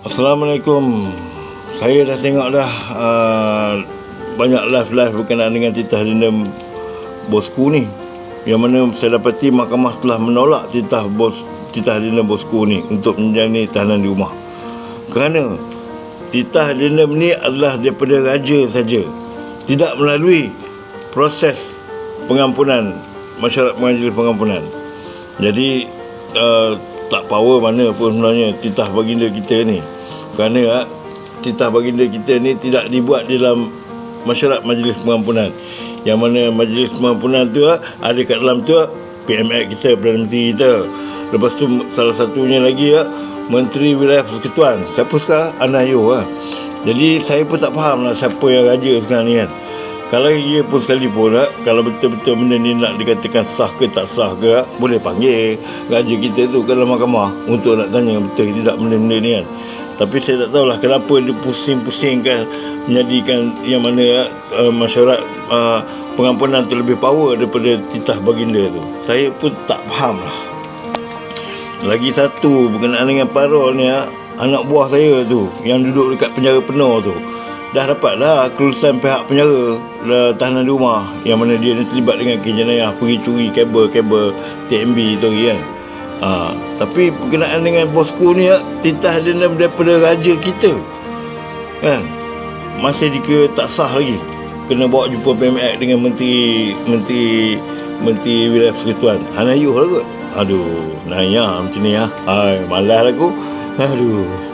Assalamualaikum. Saya dah tengok dah banyak live berkenaan dengan titah dina bosku ni, yang mana saya dapati mahkamah telah menolak titah dina bosku ni untuk menjalani tahanan di rumah. Kerana titah dina ni adalah daripada raja saja, tidak melalui proses pengampunan masyarakat majlis pengampunan. Jadi tak power mana pun sebenarnya titah baginda kita ni, kerana titah baginda kita ni tidak dibuat dalam masyarakat majlis pengampunan, yang mana majlis pengampunan tu ada kat dalam tu PMX kita, Perdana Menteri kita. Lepas tu salah satunya lagi Menteri Wilayah Persekutuan, siapa sekarang? Anayo. Jadi saya pun tak faham lah siapa yang raja sekarang ni kan. Kalau ia pun sekalipun kalau betul-betul benda ni nak dikatakan sah ke tak sah ke, boleh panggil raja kita tu ke dalam mahkamah untuk nak tanya betul tidak benda-benda ni kan. Tapi saya tak tahulah kenapa dia pusing-pusingkan menjadikan yang mana masyarakat pengampunan tu lebih power daripada titah baginda tu. Saya pun tak faham lah. Lagi satu berkenaan dengan parol ni, anak buah saya tu yang duduk dekat penjara penuh tu dah dapat dah kelulusan pihak penjara tahanan di rumah, yang mana dia ni terlibat dengan kes jenayah pergi curi kabel TMB tu kan. Tapi berkenaan dengan bosku ni titah dia daripada raja kita kan, masih dikira tak sah lagi, kena bawa jumpa PMX dengan Menteri Wilayah Persekutuan. Hanayuh lah kot. Aduh, naya macam ni malas aku. Aduh.